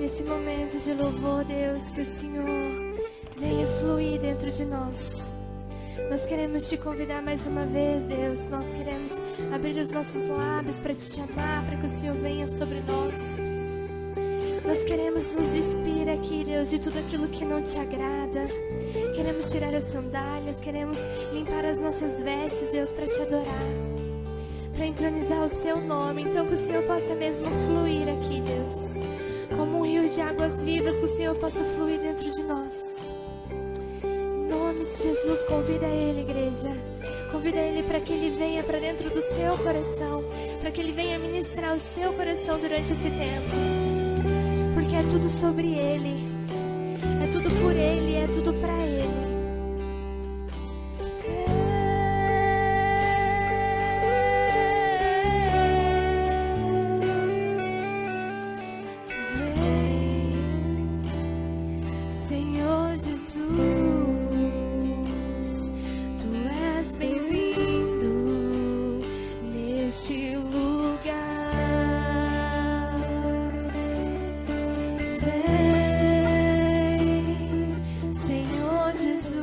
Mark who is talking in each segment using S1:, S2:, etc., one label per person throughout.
S1: Nesse momento de louvor, Deus, que o Senhor venha fluir dentro de nós. Nós queremos te convidar mais uma vez, Deus. Nós queremos abrir os nossos lábios para te chamar, para que o Senhor venha sobre nós. Nós queremos nos despir aqui, Deus, de tudo aquilo que não te agrada. Queremos tirar as sandálias, queremos limpar as nossas vestes, Deus, para te adorar, para entronizar o seu nome. Então que o Senhor possa mesmo fluir aqui, Deus, como um rio de águas vivas, que o Senhor possa fluir dentro de nós. Em nome de Jesus, convida Ele, igreja. Convida Ele para que Ele venha para dentro do seu coração, para que Ele venha ministrar o seu coração durante esse tempo. Porque é tudo sobre Ele, é tudo por Ele, é tudo para Ele. Jesus.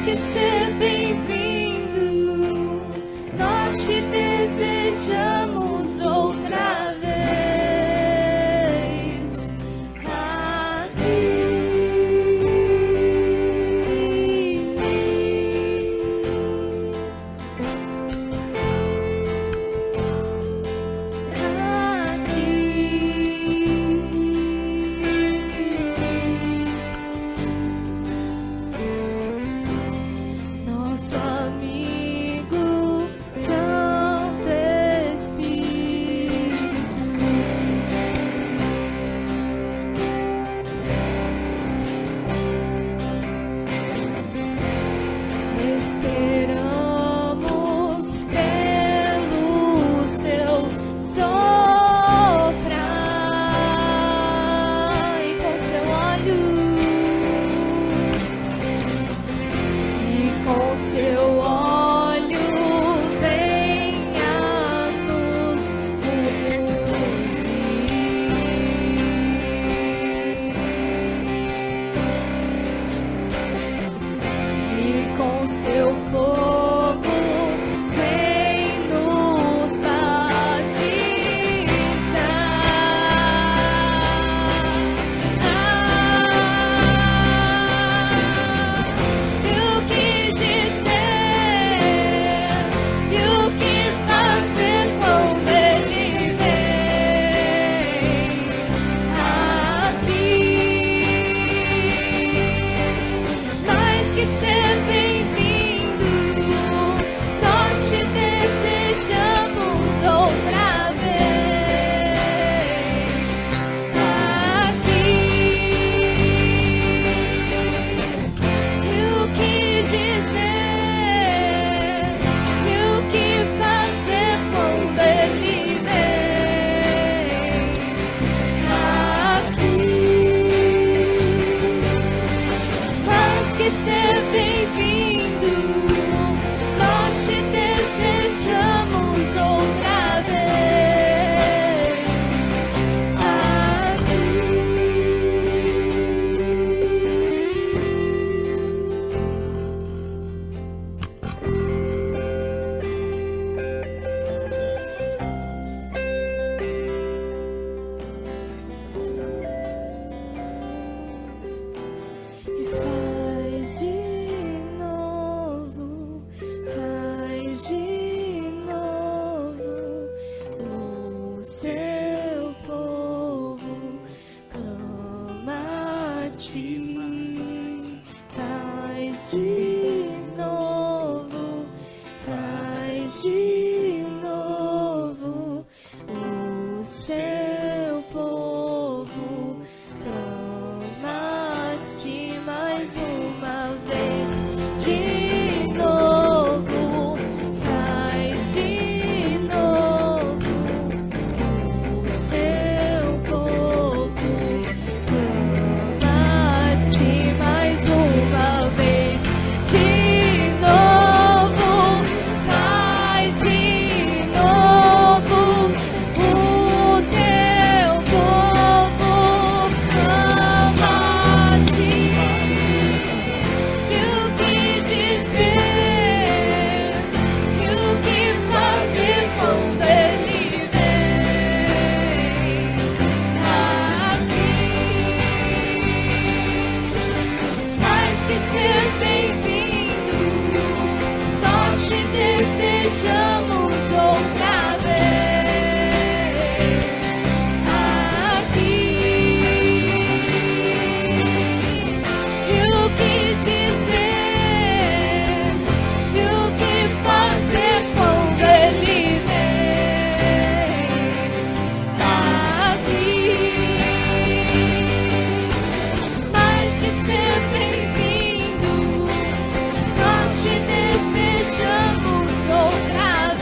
S1: que ser bem-vindo, nós te desejamos outra vez aqui. Nosso amigo Santo Espírito, esperamos pelo seu soprar e com seu olho. Com seu olho venha nos conduzir, e com seu fogo vem nos batizar. E o que dizer, e o que fazer quando ele vem aqui? Mais que ser bem-vindo, nós te desejamos outra vez aqui. E o que dizer, e o que fazer quando ele vem aqui? Mais que ser bem-vindo, nós te desejamos outra vez aqui. E faz de novo o seu povo clama a ti. Faz de novo o seu povo clama a ti mais uma vez. De novo, faz de novo o seu povo clama a ti mais uma vez. De novo, faz de novo o teu povo clama a ti. E o que dizer, e o que fazer quando ele vem aqui? Mais que ser bem-vindo, nós te desejamos outra vez aqui. E o que dizer, e o que fazer quando ele vem aqui? Mais que ser bem-vindo, nós te desejamos outra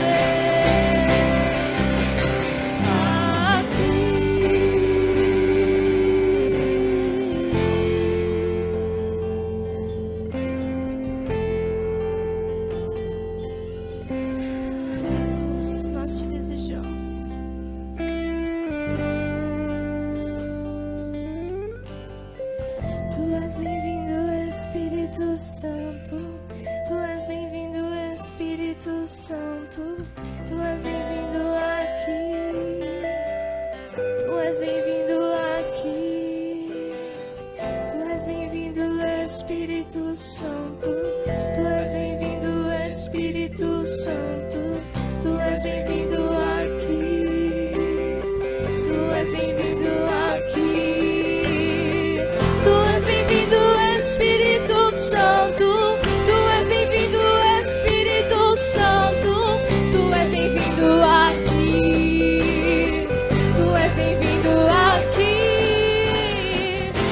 S1: bem-vindo aqui.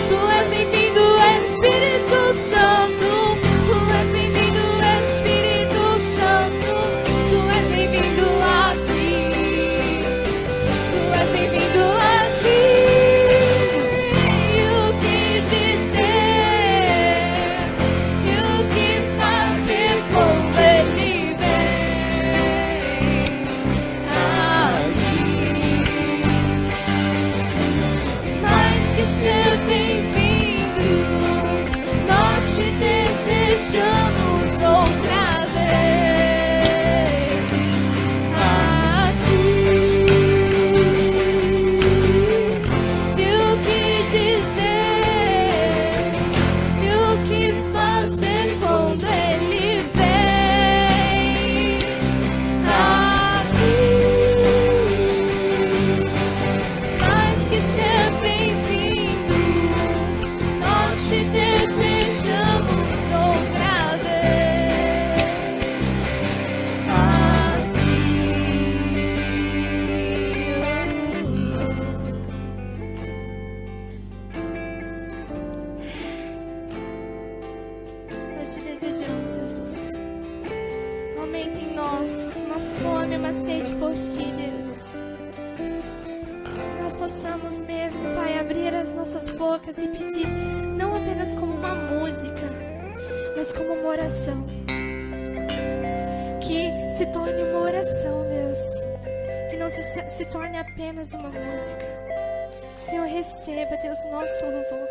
S1: Tu és bem-vindo, Espírito Santo. Tu és bem-vindo, Espírito Santo. Tu és bem-vindo aqui. Tu és bem-vindo aqui. E o que dizer? E o que fazer quando Ele vem aqui? Mais que ser bem-vindo, nós te desejamos outra vez aqui. E o que dizer? E o que fazer quando Ele vem aqui? Mais que ser bem-vindo, nós te desejamos outra vez aqui. Nós te desejamos, Jesus. Aumenta em nós uma fome, uma sede por ti, Deus. Que nós possamos mesmo, Pai, abrir as nossas bocas e pedir, não apenas como uma música, mas como uma oração. Que se torne uma oração, Deus. Que não se torne apenas uma música. Que o Senhor receba, Deus, o nosso louvor,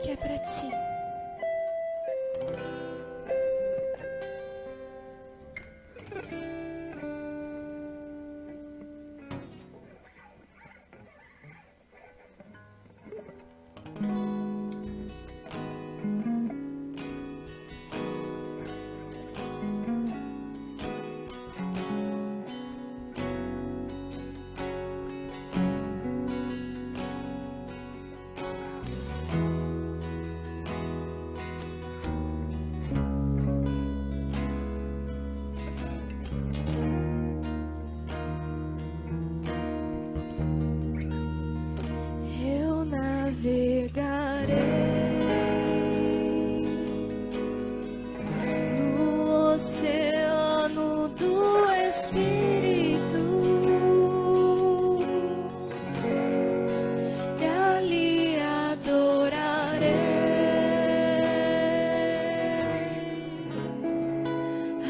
S1: que é para ti. Eu navegarei no oceano do Espírito e ali adorarei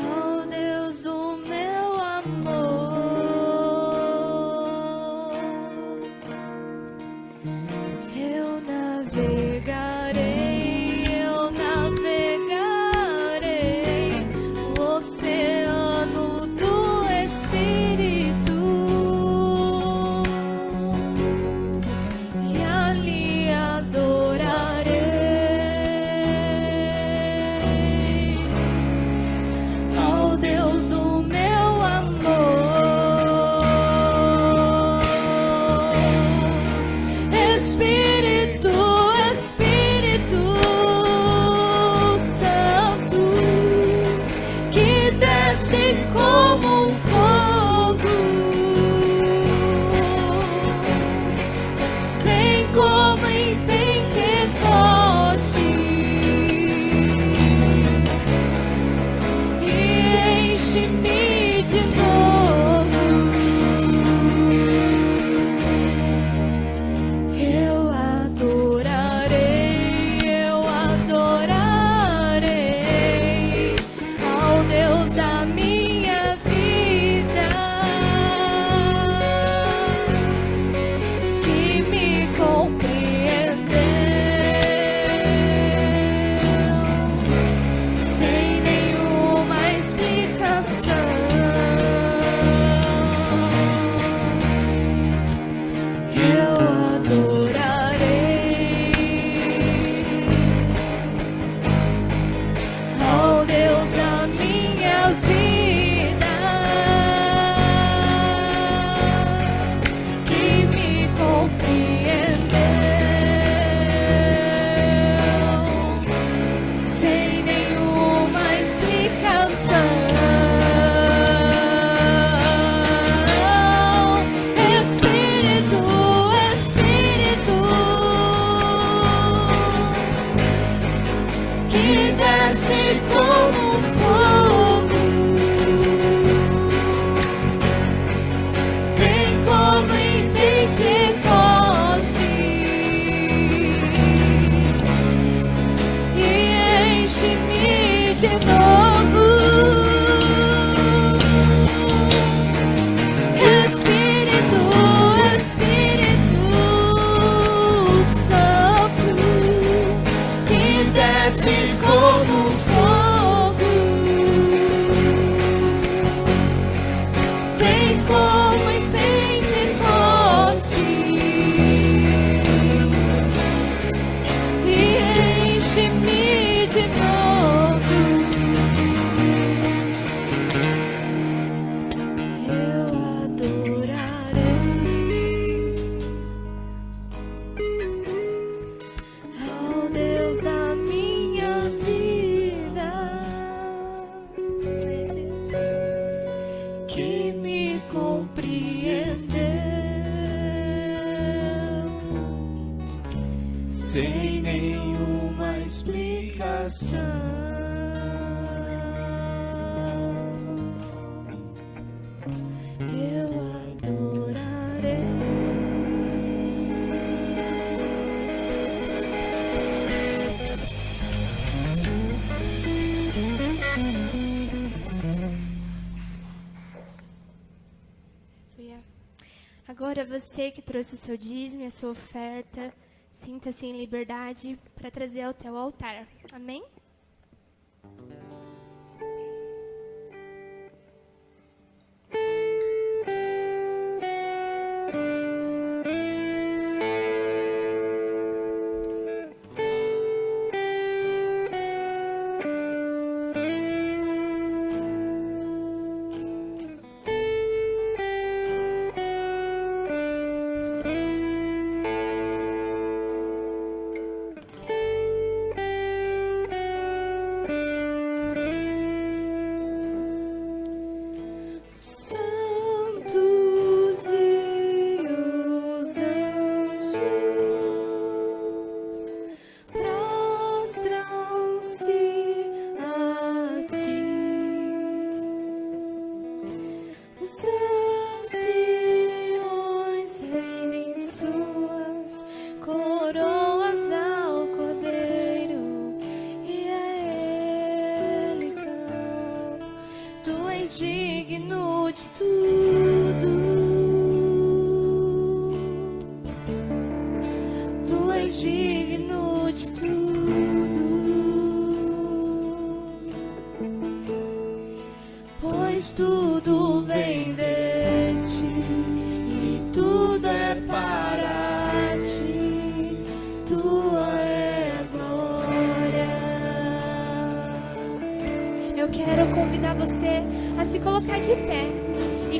S1: ao Deus do meu amor. Eu navegarei Agora você que trouxe o seu dízimo e a sua oferta, sinta-se em liberdade para trazer ao teu altar. Amém?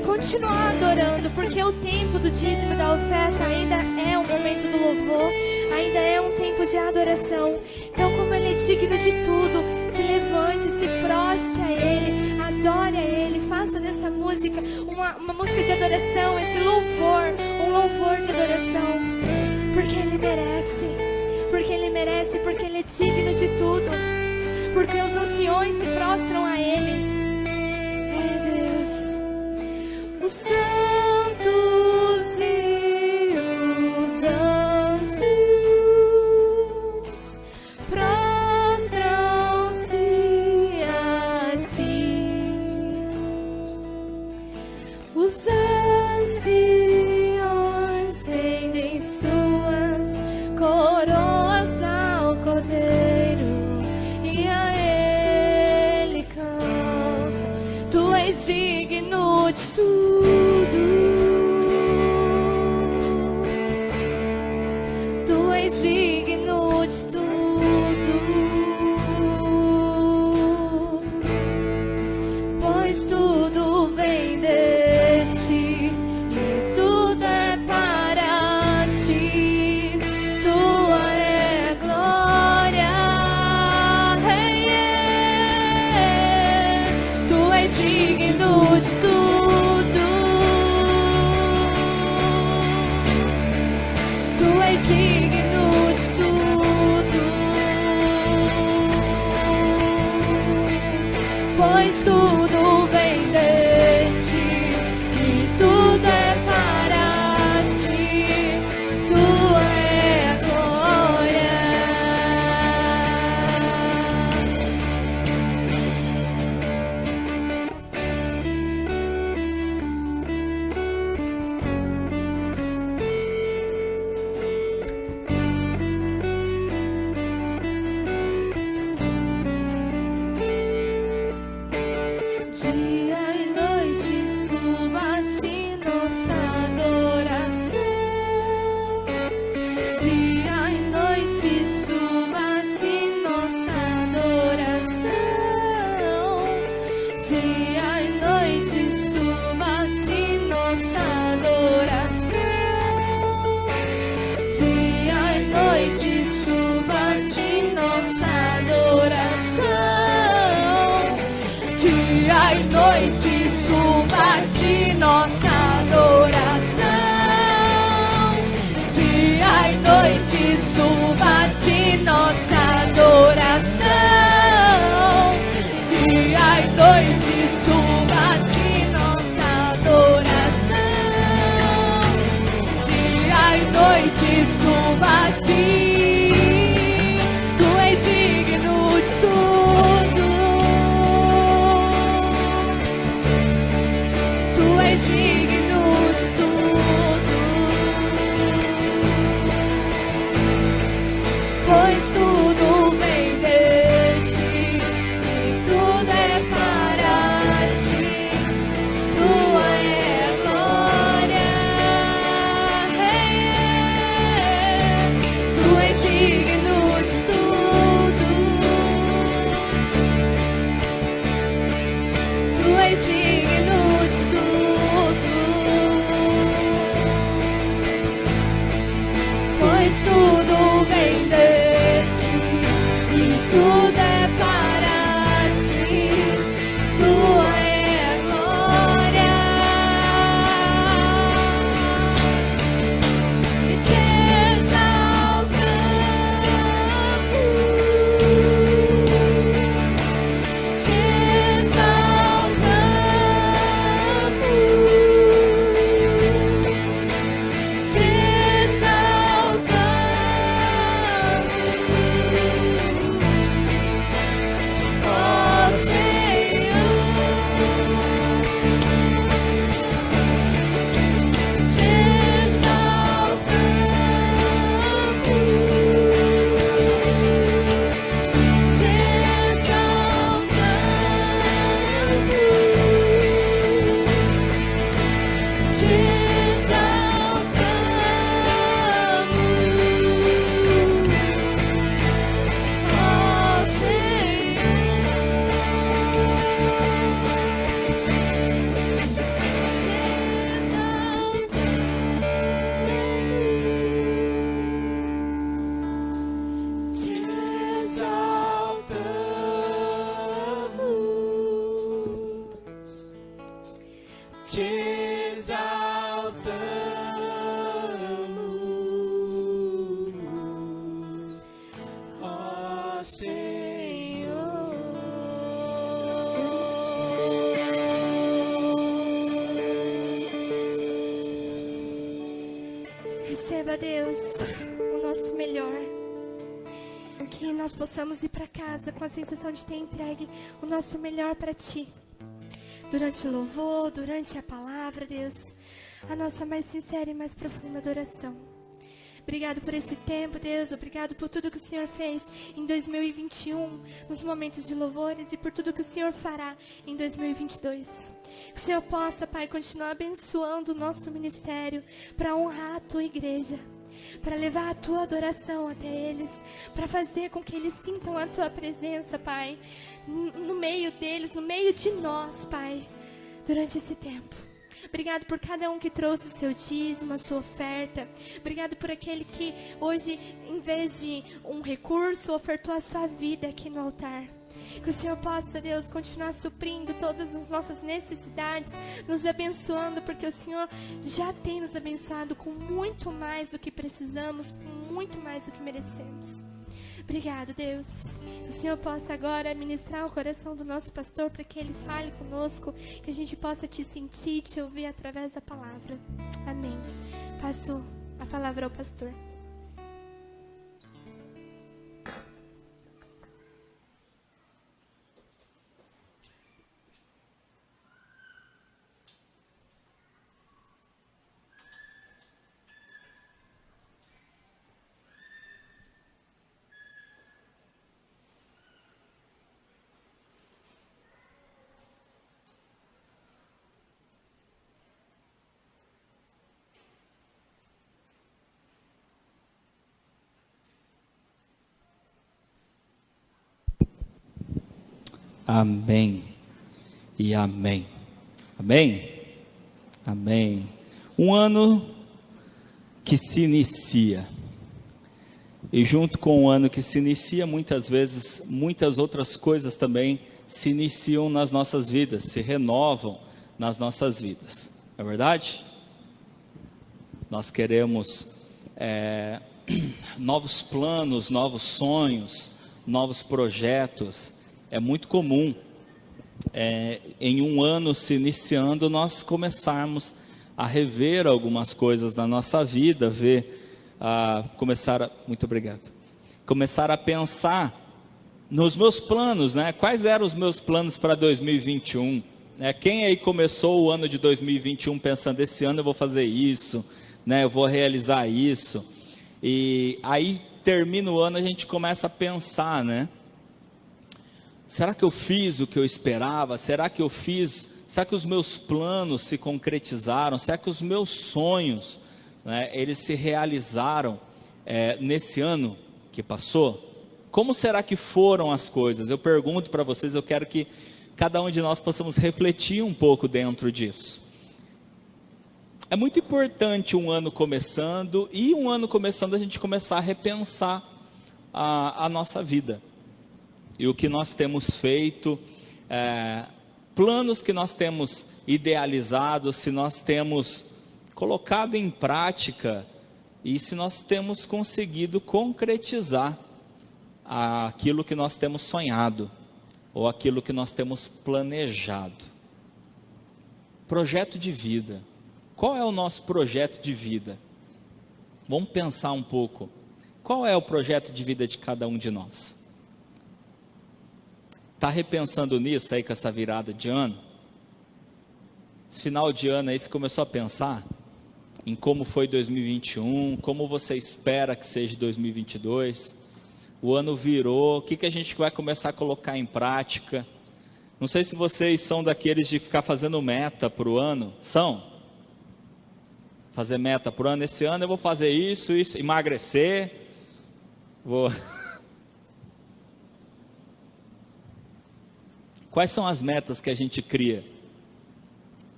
S1: Continuar adorando, porque o tempo do dízimo e da oferta ainda é um momento do louvor, ainda é um tempo de adoração. Então, como Ele é digno de tudo, se levante, se proste a Ele, adore a Ele, faça dessa música uma música de adoração, esse louvor, um louvor de adoração, porque Ele merece, porque Ele merece, porque Ele é digno de tudo, porque os anciões se prostram a Ele. Os santos e os anjos prostram-se a ti. Os anciões rendem suas coroas ao Cordeiro e a Ele cantam. Tu és digno de tudo. Digno de tudo, pois tudo vem de ti e tudo é para ti. Tua é a glória, tu és digno de tudo, tu és digno. pois tudo vem de ti e tudo é para ti, tu é a glória. Dia e noite suba-te nossa adoração. Dia e noite suba-te nossa adoração. Dia e noite suba-te nossa adoração. Dia e noite suba-te nossa adoração. Dia e noite suba-te nossa adoração. Dia e noite suba-te nossa adoração. Dia e noite suba-te nossa adoração. Dia e noite suba-te. Tu és digno de tudo. Tu és digno de tudo, pois tudo vem de ti e tudo é para ti, tua é a glória. Tu és digno de tudo, tu és digno de tudo, pois tudo vem de ti e tudo é para ti, tua é a glória. E te exaltamos, te exaltamos, te exaltamos, ó Senhor. Te exaltamos, te exaltamos, te exaltamos, ó Senhor. Te exaltamos, te exaltamos, ó Senhor. Receba, Deus, o nosso melhor. Que nós possamos ir para casa com a sensação de ter entregue o nosso melhor para Ti. Durante o louvor, durante a palavra, Deus, a nossa mais sincera e mais profunda adoração. Obrigado por esse tempo, Deus. Obrigado por tudo que o Senhor fez em 2021, nos momentos de louvores, e por tudo que o Senhor fará em 2022. Que o Senhor possa, Pai, continuar abençoando o nosso ministério para honrar a Tua igreja, para levar a Tua adoração até eles, para fazer com que eles sintam a Tua presença, Pai, no meio deles, no meio de nós, Pai, durante esse tempo. Obrigado por cada um que trouxe o seu dízimo, a sua oferta. Obrigado por aquele que hoje, em vez de um recurso, ofertou a sua vida aqui no altar. Que o Senhor possa, Deus, continuar suprindo todas as nossas necessidades, nos abençoando, porque o Senhor já tem nos abençoado com muito mais do que precisamos, com muito mais do que merecemos. Obrigado, Deus. Que o Senhor possa agora ministrar o coração do nosso pastor para que ele fale conosco, que a gente possa te sentir, te ouvir através da palavra. Amém. Passo a palavra ao pastor.
S2: Amém e amém. Amém? Amém. Um ano que se inicia. E junto com o ano que se inicia, muitas vezes, muitas outras coisas também se iniciam nas nossas vidas, se renovam nas nossas vidas. Não é verdade? Nós queremos novos planos, novos sonhos, novos projetos. É muito comum, em um ano se iniciando, nós começarmos a rever algumas coisas na nossa vida, começar a pensar nos meus planos, né? Quais eram os meus planos para 2021? Quem aí começou o ano de 2021 pensando, esse ano eu vou fazer isso, né? Eu vou realizar isso, e aí termina o ano, a gente começa a pensar, né? Será que eu fiz o que eu esperava? Será que os meus planos se concretizaram? Será que os meus sonhos, né, eles se realizaram nesse ano que passou? Como será que foram as coisas? Eu pergunto para vocês, eu quero que cada um de nós possamos refletir um pouco dentro disso. É muito importante um ano começando, a gente começar a repensar a nossa vida. E o que nós temos feito, planos que nós temos idealizado, se nós temos colocado em prática e se nós temos conseguido concretizar aquilo que nós temos sonhado ou aquilo que nós temos planejado. Projeto de vida. Qual é o nosso projeto de vida? Vamos pensar um pouco. Qual é o projeto de vida de cada um de nós? Está repensando nisso aí com essa virada de ano? Esse final de ano aí você começou a pensar em como foi 2021, como você espera que seja 2022, o ano virou, o que a gente vai começar a colocar em prática? Não sei se vocês são daqueles de ficar fazendo meta para o ano, são? Fazer meta para o ano, esse ano eu vou fazer isso, emagrecer, vou... Quais são as metas que a gente cria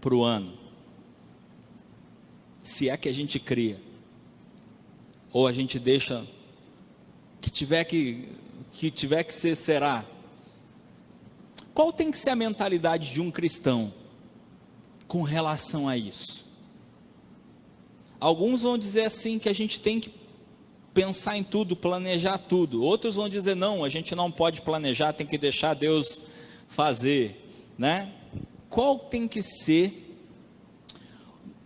S2: para o ano? Se é que a gente cria, ou a gente deixa, que tiver que ser, será. Qual tem que ser a mentalidade de um cristão com relação a isso? Alguns vão dizer assim, que a gente tem que pensar em tudo, planejar tudo. Outros vão dizer, não, a gente não pode planejar, tem que deixar Deus fazer, né? Qual tem que ser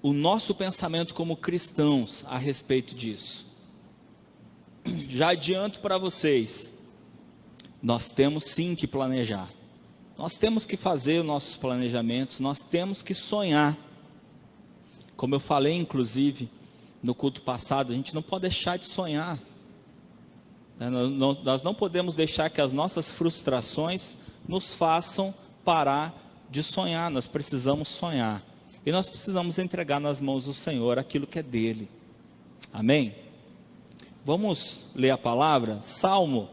S2: o nosso pensamento como cristãos a respeito disso? Já adianto para vocês, nós temos sim que planejar, nós temos que fazer os nossos planejamentos, nós temos que sonhar. Como eu falei inclusive no culto passado, a gente não pode deixar de sonhar, nós não podemos deixar que as nossas frustrações nos façam parar de sonhar. Nós precisamos sonhar, e nós precisamos entregar nas mãos do Senhor aquilo que é dele. Amém? Vamos ler a palavra? Salmo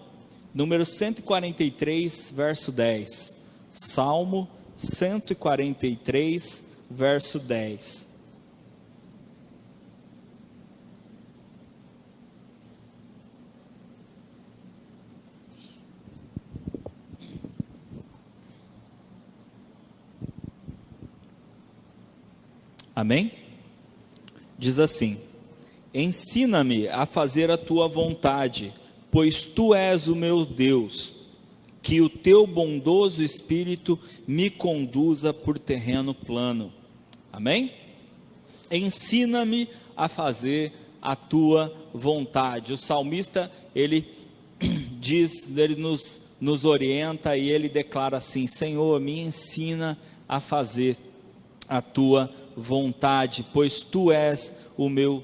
S2: número 143, verso 10. Salmo 143, verso 10. Amém? Diz assim: ensina-me a fazer a tua vontade, pois tu és o meu Deus, que o teu bondoso Espírito me conduza por terreno plano. Amém? Ensina-me a fazer a tua vontade. O salmista, ele diz, ele nos orienta e ele declara assim: Senhor, me ensina a fazer a tua vontade, pois tu és o meu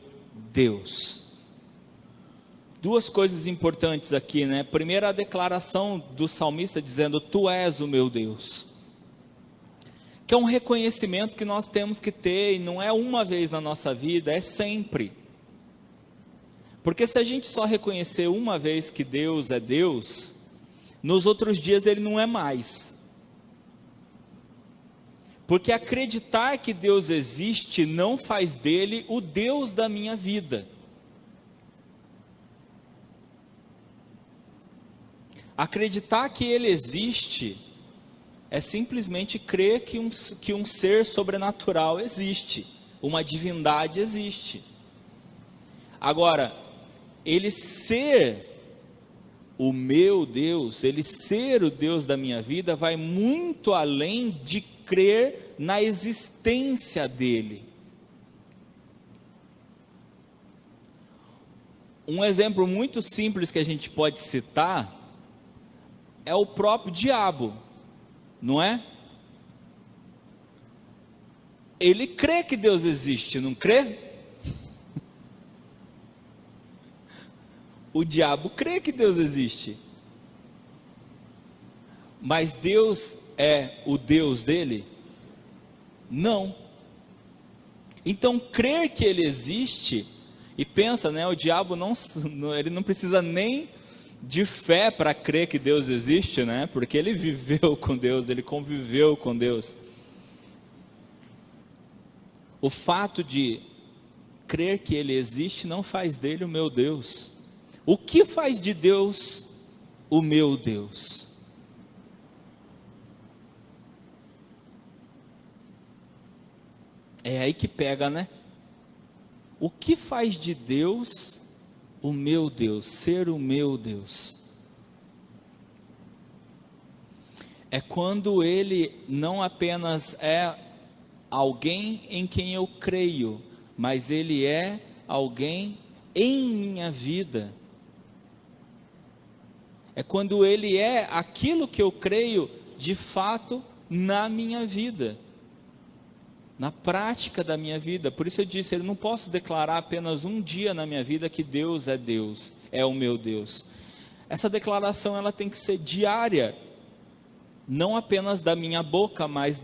S2: Deus. Duas coisas importantes aqui, né? Primeiro, a declaração do salmista dizendo: tu és o meu Deus, que é um reconhecimento que nós temos que ter, e não é uma vez na nossa vida, é sempre. Porque se a gente só reconhecer uma vez que Deus é Deus, nos outros dias ele não é mais. Porque acreditar que Deus existe não faz dele o Deus da minha vida. Acreditar que ele existe é simplesmente crer que um ser sobrenatural existe, uma divindade existe. Agora, ele ser o meu Deus, ele ser o Deus da minha vida, vai muito além de crer na existência dele. Um exemplo muito simples que a gente pode citar é o próprio diabo, não é? Ele crê que Deus existe, não crê? O diabo crê que Deus existe, mas Deus é o Deus dele? Não. Então, crer que ele existe, e pensa, né, o diabo ele não precisa nem de fé para crer que Deus existe, né? Porque ele viveu com Deus, ele conviveu com Deus. O fato de crer que ele existe não faz dele o meu Deus. O que faz de Deus o meu Deus? É aí que pega, né? O que faz de Deus o meu Deus, ser o meu Deus? É quando ele não apenas é alguém em quem eu creio, mas ele é alguém em minha vida. É quando ele é aquilo que eu creio de fato na minha vida, na prática da minha vida. Por isso eu disse, eu não posso declarar apenas um dia na minha vida que Deus, é o meu Deus. Essa declaração ela tem que ser diária, não apenas da minha boca, mas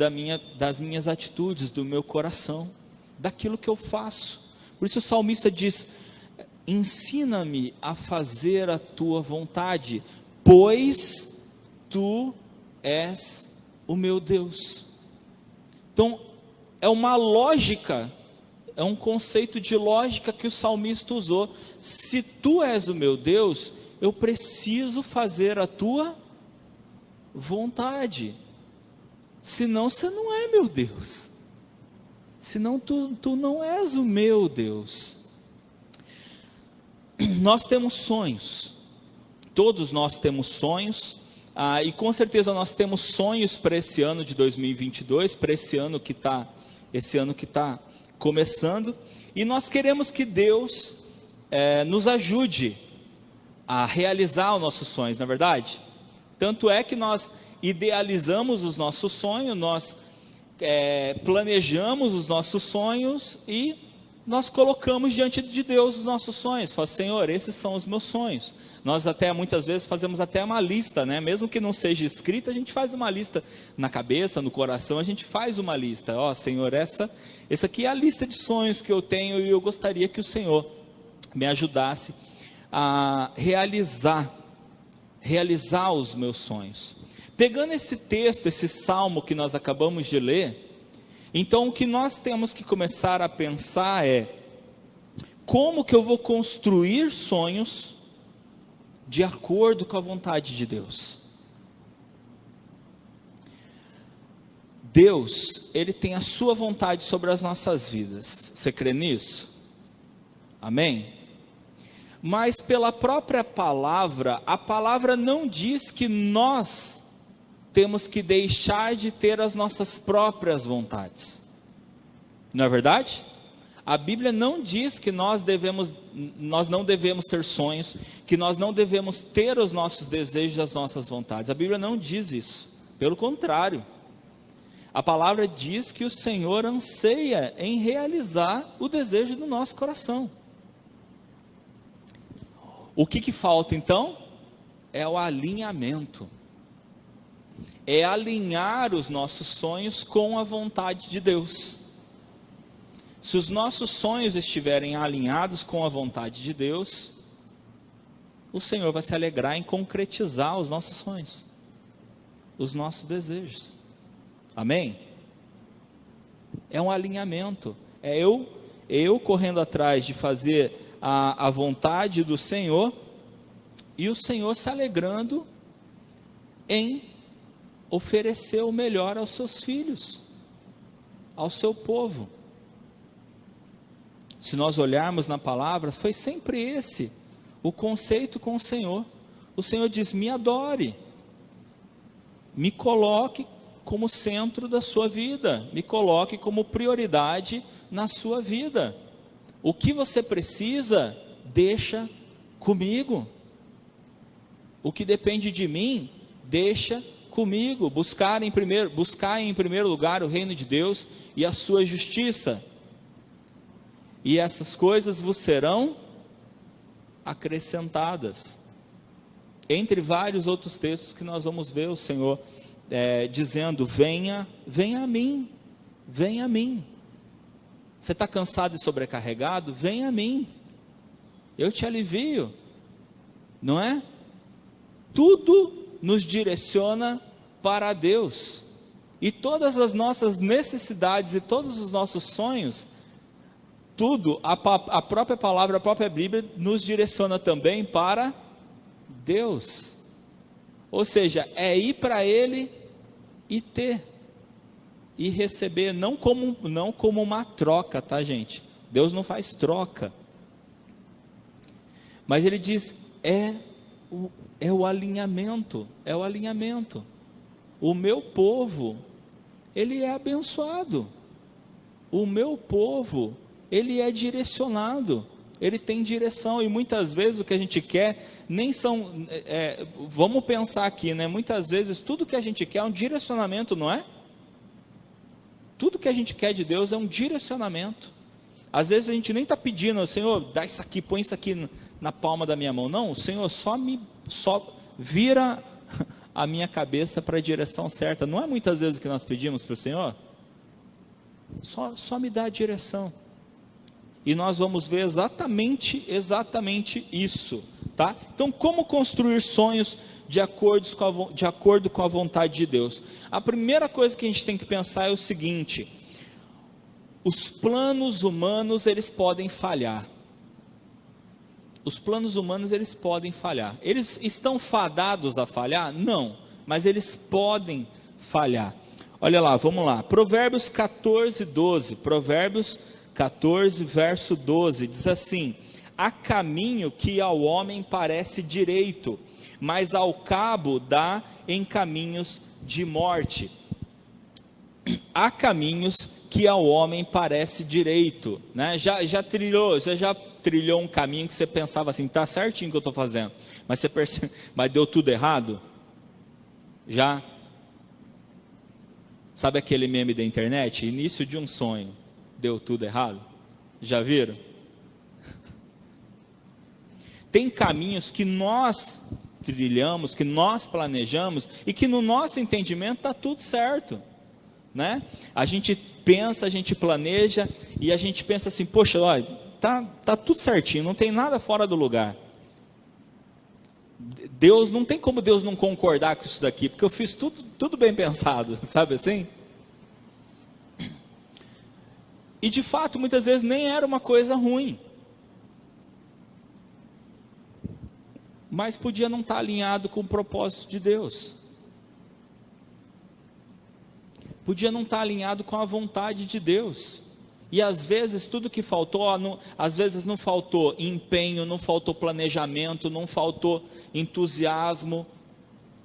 S2: das minhas atitudes, do meu coração, daquilo que eu faço. Por isso o salmista diz: ensina-me a fazer a tua vontade, pois tu és o meu Deus. Então, é uma lógica, é um conceito de lógica que o salmista usou. Se tu és o meu Deus, eu preciso fazer a tua vontade. Senão você não é meu Deus. Senão tu não és o meu Deus. Nós temos sonhos. Todos nós temos sonhos. E com certeza nós temos sonhos para esse ano de 2022, para esse ano que está começando, e nós queremos que Deus nos ajude a realizar os nossos sonhos, não é verdade? Tanto é que nós idealizamos os nossos sonhos, nós planejamos os nossos sonhos e nós colocamos diante de Deus os nossos sonhos. Fala: Senhor, esses são os meus sonhos. Nós até muitas vezes fazemos até uma lista, né? Mesmo que não seja escrita, a gente faz uma lista na cabeça, no coração, a gente faz uma lista. Ó, Senhor, essa aqui é a lista de sonhos que eu tenho e eu gostaria que o Senhor me ajudasse a realizar os meus sonhos. Pegando esse texto, esse salmo que nós acabamos de ler, então o que nós temos que começar a pensar é: como que eu vou construir sonhos de acordo com a vontade de Deus? Deus, Ele tem a sua vontade sobre as nossas vidas. Você crê nisso? Amém? Mas pela própria palavra, a palavra não diz que nós temos que deixar de ter as nossas próprias vontades. Não é verdade? A Bíblia não diz que nós não devemos ter sonhos, que nós não devemos ter os nossos desejos, as nossas vontades. A Bíblia não diz isso. Pelo contrário, a palavra diz que o Senhor anseia em realizar o desejo do nosso coração. O que falta então? É o alinhamento. É alinhar os nossos sonhos com a vontade de Deus. Se os nossos sonhos estiverem alinhados com a vontade de Deus, o Senhor vai se alegrar em concretizar os nossos sonhos, os nossos desejos. Amém? É um alinhamento. É eu correndo atrás de fazer a vontade do Senhor, e o Senhor se alegrando em oferecer o melhor aos seus filhos, ao seu povo. Se nós olharmos na palavra, foi sempre esse o conceito com o Senhor. O Senhor diz: me adore, me coloque como centro da sua vida, me coloque como prioridade na sua vida. O que você precisa, deixa comigo. O que depende de mim, deixa comigo. Buscar em primeiro lugar o reino de Deus e a sua justiça. E essas coisas vos serão acrescentadas. Entre vários outros textos que nós vamos ver o Senhor dizendo: venha a mim, venha a mim. Você está cansado e sobrecarregado? Venha a mim, eu te alivio, não é? Tudo nos direciona para Deus, e todas as nossas necessidades e todos os nossos sonhos, tudo, a própria palavra, a própria Bíblia nos direciona também para Deus. Ou seja, é ir para Ele e ter, e receber, não como uma troca, tá, gente? Deus não faz troca, mas Ele diz, é o alinhamento, o meu povo, ele é abençoado, o meu povo, ele é direcionado, ele tem direção, e muitas vezes o que a gente quer, nem são, vamos pensar aqui, né? Muitas vezes tudo que a gente quer é um direcionamento, não é? Tudo que a gente quer de Deus é um direcionamento. Às vezes a gente nem está pedindo, Senhor, dá isso aqui, põe isso aqui na palma da minha mão. Não, o Senhor só vira a minha cabeça para a direção certa. Não é muitas vezes o que nós pedimos para o Senhor? Só me dá a direção. E nós vamos ver exatamente isso, tá? Então, como construir sonhos de acordo com a vontade de Deus? A primeira coisa que a gente tem que pensar é o seguinte: os planos humanos, eles podem falhar. Os planos humanos, eles podem falhar. Eles estão fadados a falhar? Não, mas eles podem falhar. Olha lá, vamos lá, Provérbios 14, 12, Provérbios 14, verso 12, diz assim: há caminho que ao homem parece direito, mas ao cabo dá em caminhos de morte. Há caminhos que ao homem parece direito, né? Você já trilhou um caminho que você pensava assim, tá certinho o que eu estou fazendo, mas mas deu tudo errado? Já? Sabe aquele meme da internet? Início de um sonho, deu tudo errado? Já viram? Tem caminhos que nós trilhamos, que nós planejamos, e que no nosso entendimento está tudo certo, né? A gente pensa, a gente planeja, e a gente pensa assim, poxa, olha, tá tudo certinho, não tem nada fora do lugar. Deus, não tem como Deus não concordar com isso daqui, porque eu fiz tudo bem pensado, sabe assim? E de fato, muitas vezes nem era uma coisa ruim, mas podia não estar alinhado com o propósito de Deus, podia não estar alinhado com a vontade de Deus, E às vezes tudo que faltou, às vezes não faltou empenho, não faltou planejamento, não faltou entusiasmo,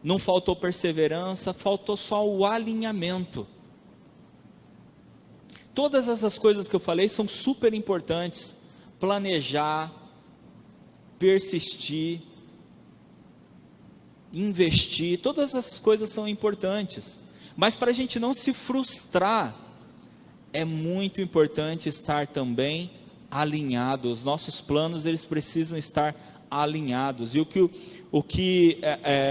S2: não faltou perseverança, faltou só o alinhamento. Todas essas coisas que eu falei são super importantes. Planejar, persistir, investir, todas essas coisas são importantes. Mas para a gente não se frustrar, é muito importante estar também alinhado. Os nossos planos, eles precisam estar alinhados. E o que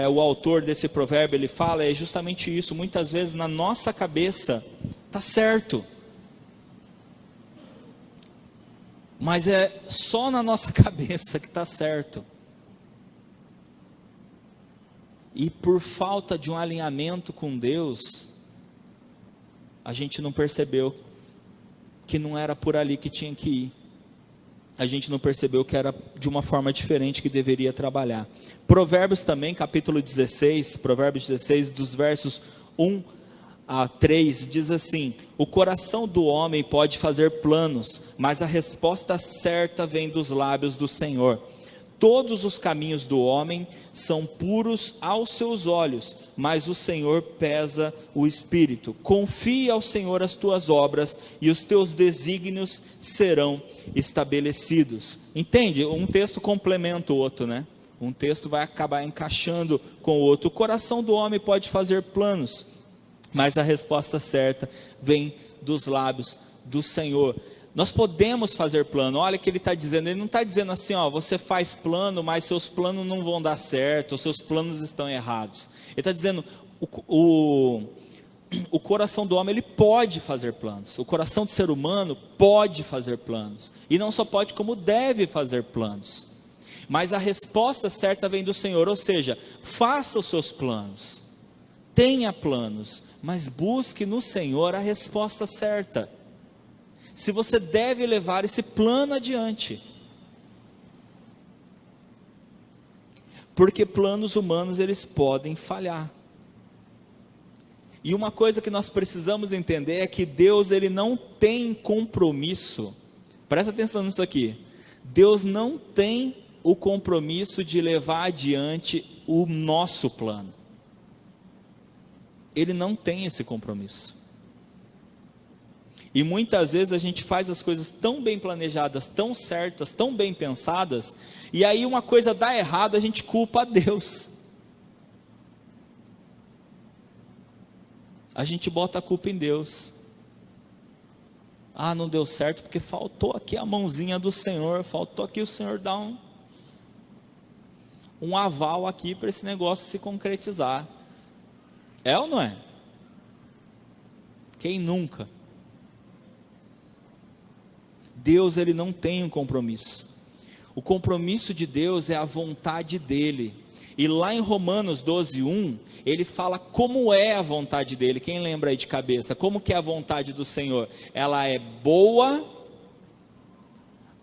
S2: o autor desse provérbio ele fala é justamente isso. Muitas vezes na nossa cabeça está certo, mas é só na nossa cabeça que está certo. E por falta de um alinhamento com Deus, a gente não percebeu que não era por ali que tinha que ir. A gente não percebeu que era de uma forma diferente que deveria trabalhar. Provérbios também, capítulo 16, Provérbios 16, dos versos 1 a 3, diz assim: o coração do homem pode fazer planos, mas a resposta certa vem dos lábios do Senhor. Todos os caminhos do homem são puros aos seus olhos, mas o Senhor pesa o espírito. Confia ao Senhor as tuas obras e os teus desígnios serão estabelecidos. Entende? Um texto complementa o outro, né? Um texto vai acabar encaixando com o outro. O coração do homem pode fazer planos, mas a resposta certa vem dos lábios do Senhor. Nós podemos fazer plano. Olha o que ele está dizendo. Ele não está dizendo assim, ó, você faz plano, mas seus planos não vão dar certo, os seus planos estão errados. Ele está dizendo, o coração do homem, ele pode fazer planos. O coração do ser humano pode fazer planos. E não só pode, como deve fazer planos. Mas a resposta certa vem do Senhor, ou seja, faça os seus planos. Tenha planos, mas busque no Senhor a resposta certa. Se você deve levar esse plano adiante. Porque planos humanos, eles podem falhar. E uma coisa que nós precisamos entender é que Deus, ele não tem compromisso. Presta atenção nisso aqui. Deus não tem o compromisso de levar adiante o nosso plano. Ele não tem esse compromisso. E muitas vezes a gente faz as coisas tão bem planejadas, tão certas, tão bem pensadas, e aí uma coisa dá errado, a gente culpa a Deus. A gente bota a culpa em Deus. Ah, não deu certo porque faltou aqui a mãozinha do Senhor, faltou aqui o Senhor dar um aval aqui para esse negócio se concretizar. É ou não é? Quem nunca? Deus, ele não tem um compromisso. O compromisso de Deus é a vontade dele. E lá em Romanos 12:1, ele fala como é a vontade dele. Quem lembra aí de cabeça? Como que é a vontade do Senhor? Ela é boa,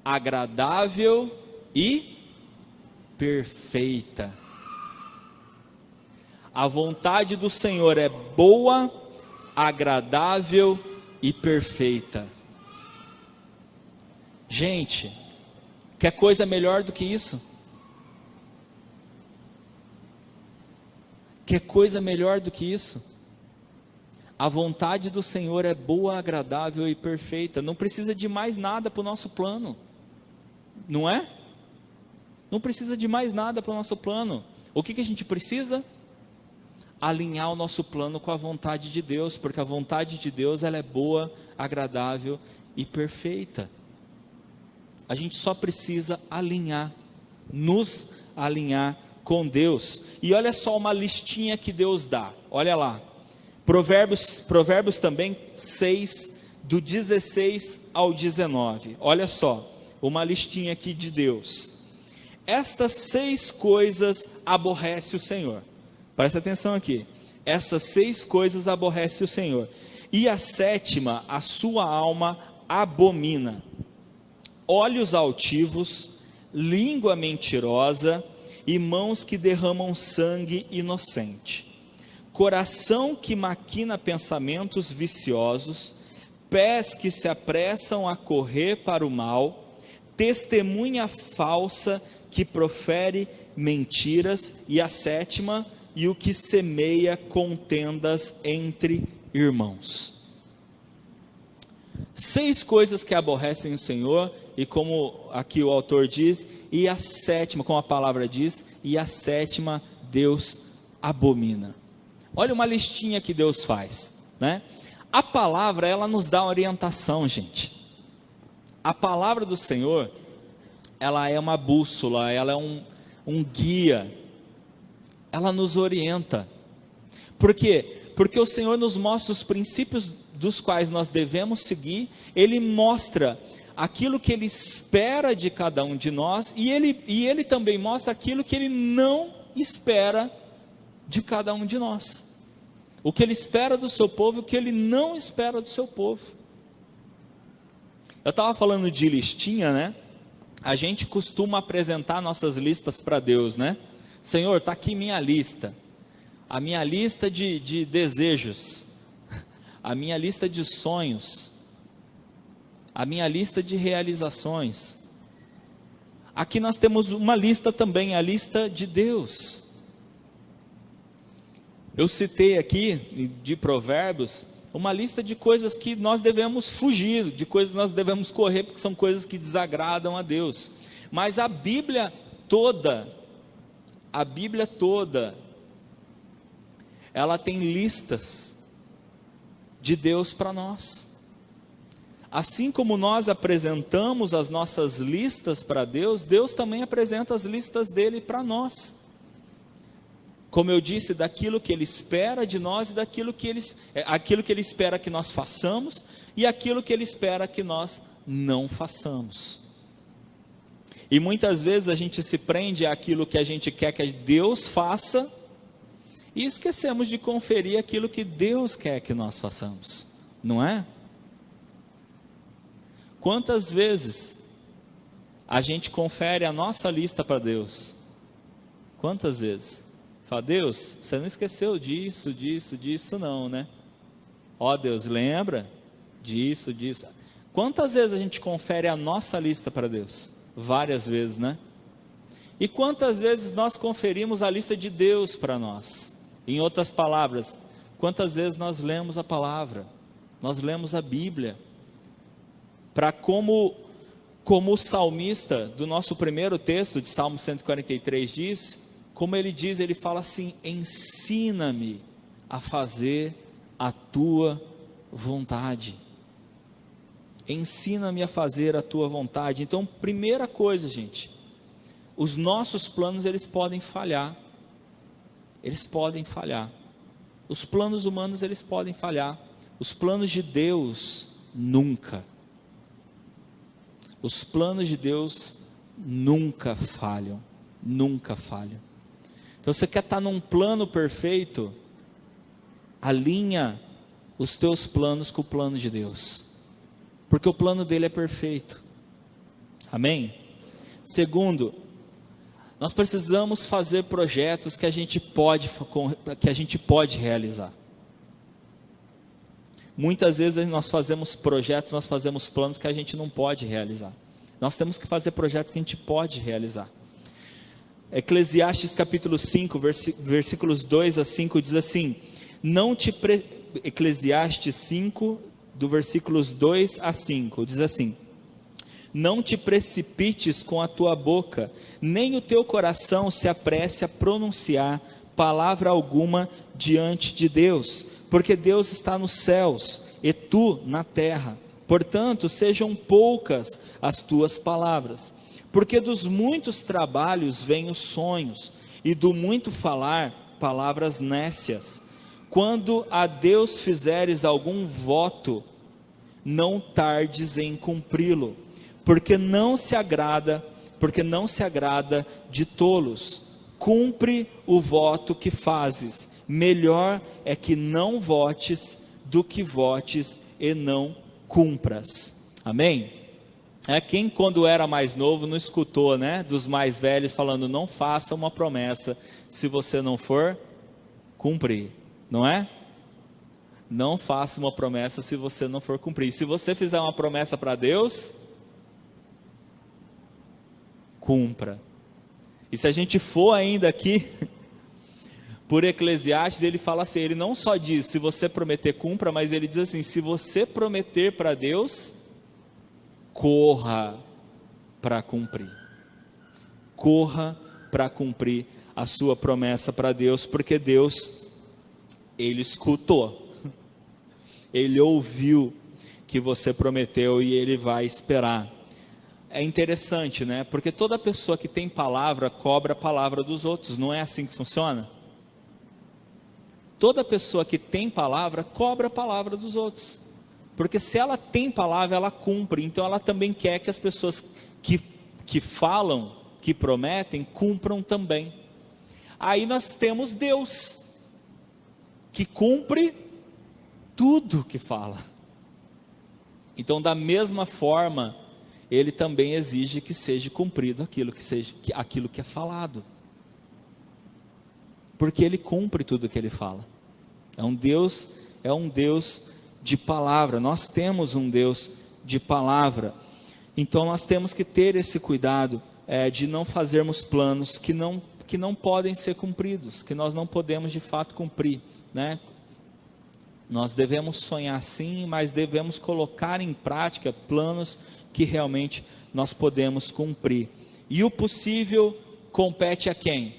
S2: agradável e perfeita. A vontade do Senhor é boa, agradável e perfeita. Gente, quer coisa melhor do que isso? Quer coisa melhor do que isso? A vontade do Senhor é boa, agradável e perfeita. Não precisa de mais nada para o nosso plano. Não é? Não precisa de mais nada para o nosso plano. O que a gente precisa? Alinhar o nosso plano com a vontade de Deus, porque a vontade de Deus, ela é boa, agradável e perfeita. A gente só precisa alinhar, nos alinhar com Deus. E olha só uma listinha que Deus dá, olha lá, Provérbios também 6, do 16 ao 19, olha só, uma listinha aqui de Deus. Estas 6 coisas aborrece o Senhor, presta atenção aqui, essas 6 coisas aborrece o Senhor, e a 7ª a sua alma abomina: olhos altivos, língua mentirosa e mãos que derramam sangue inocente, coração que maquina pensamentos viciosos, pés que se apressam a correr para o mal, testemunha falsa que profere mentiras, e a sétima, e o que semeia contendas entre irmãos. 6 coisas que aborrecem o Senhor, e como aqui o autor diz, e a sétima, como a palavra diz, e a sétima Deus abomina. Olha uma listinha que Deus faz, né? A palavra, ela nos dá orientação, gente. A palavra do Senhor, ela é uma bússola, ela é um guia, ela nos orienta. Por quê? Porque o Senhor nos mostra os princípios dos quais nós devemos seguir, Ele mostra aquilo que Ele espera de cada um de nós, e Ele também mostra aquilo que Ele não espera de cada um de nós. O que Ele espera do seu povo e o que Ele não espera do seu povo. Eu estava falando de listinha, né? A gente costuma apresentar nossas listas para Deus, né? Senhor, está aqui minha lista. A minha lista de desejos. A minha lista de sonhos. A minha lista de realizações. Aqui nós temos uma lista também, a lista de Deus. Eu citei aqui, de Provérbios, uma lista de coisas que nós devemos fugir, de coisas que nós devemos correr, porque são coisas que desagradam a Deus. Mas a Bíblia toda, ela tem listas de Deus para nós. Assim como nós apresentamos as nossas listas para Deus, Deus também apresenta as listas dele para nós. Como eu disse, daquilo que Ele espera de nós e aquilo que Ele espera que nós façamos e aquilo que Ele espera que nós não façamos. E muitas vezes a gente se prende àquilo que a gente quer que Deus faça e esquecemos de conferir aquilo que Deus quer que nós façamos, não é? Quantas vezes a gente confere a nossa lista para Deus? Quantas vezes? Fala, Deus, você não esqueceu disso não, né? Ó Deus, lembra disso. Quantas vezes a gente confere a nossa lista para Deus? Várias vezes, né? E quantas vezes nós conferimos a lista de Deus para nós? Em outras palavras, quantas vezes nós lemos a palavra? Nós lemos a Bíblia? Para como o salmista do nosso primeiro texto de Salmo 143 diz, como ele diz, ele fala assim, ensina-me a fazer a tua vontade. Ensina-me a fazer a tua vontade. Então, primeira coisa, gente, os nossos planos, eles podem falhar. Eles podem falhar. Os planos humanos, eles podem falhar. Os planos de Deus, nunca. Os planos de Deus nunca falham. Nunca falham. Então, você quer estar num plano perfeito? Alinha os teus planos com o plano de Deus. Porque o plano dele é perfeito. Amém? Segundo, nós precisamos fazer projetos que a gente pode realizar. Muitas vezes nós fazemos projetos, nós fazemos planos que a gente não pode realizar. Nós temos que fazer projetos que a gente pode realizar. Eclesiastes capítulo 5, versículos 2 a 5 diz assim, Eclesiastes 5, do versículos 2 a 5, diz assim, não te precipites com a tua boca, nem o teu coração se apresse a pronunciar palavra alguma diante de Deus, porque Deus está nos céus, e tu na terra, portanto sejam poucas as tuas palavras, porque dos muitos trabalhos vêm os sonhos, e do muito falar, palavras nécias. Quando a Deus fizeres algum voto, não tardes em cumpri-lo, porque não se agrada de tolos. Cumpre o voto que fazes. Melhor é que não votes do que votes e não cumpras. Amém? Quem quando era mais novo não escutou, né, dos mais velhos falando, não faça uma promessa se você não for cumprir, não é? não faça uma promessa se você não for cumprir. Se você fizer uma promessa para Deus, cumpra. E se a gente for ainda aqui, por Eclesiastes, ele fala assim, ele não só diz, se você prometer, cumpra, mas ele diz assim, se você prometer para Deus, corra para cumprir. Corra para cumprir a sua promessa para Deus, porque Deus, Ele escutou, Ele ouviu que você prometeu e Ele vai esperar. É interessante, né? Porque toda pessoa que tem palavra, cobra a palavra dos outros, não é assim que funciona? Toda pessoa que tem palavra, cobra a palavra dos outros, porque se ela tem palavra, ela cumpre, então ela também quer que as pessoas que falam, que prometem, cumpram também. Aí nós temos Deus, que cumpre tudo que fala. Então, da mesma forma, Ele também exige que seja cumprido aquilo que é falado, porque Ele cumpre tudo que Ele fala. É um Deus de palavra. Nós temos um Deus de palavra. Então nós temos que ter esse cuidado de não fazermos planos que não podem ser cumpridos, que nós não podemos de fato cumprir, né? Nós devemos sonhar sim, mas devemos colocar em prática planos que realmente nós podemos cumprir. E o possível compete a quem?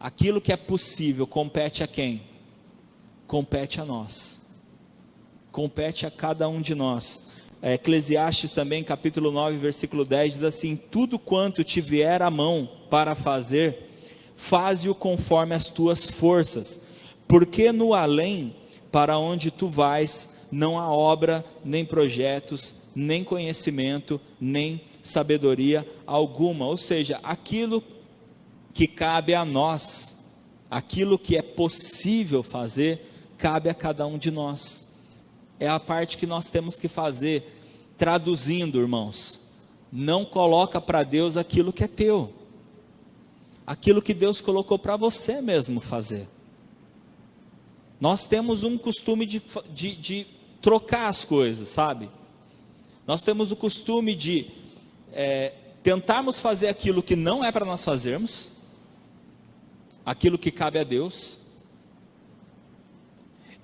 S2: Aquilo que é possível compete a quem? Compete a nós. Compete a cada um de nós. Eclesiastes também, capítulo 9, versículo 10, diz assim: tudo quanto te vier à mão para fazer, faze-o conforme as tuas forças, porque no além, para onde tu vais, não há obra, nem projetos, nem conhecimento, nem sabedoria alguma. Ou seja, aquilo que cabe a nós, aquilo que é possível fazer, cabe a cada um de nós. É a parte que nós temos que fazer. Traduzindo, irmãos, não coloca para Deus aquilo que é teu, aquilo que Deus colocou para você mesmo fazer. Nós temos um costume de trocar as coisas, sabe? Nós temos o costume de tentarmos fazer aquilo que não é para nós fazermos, aquilo que cabe a Deus,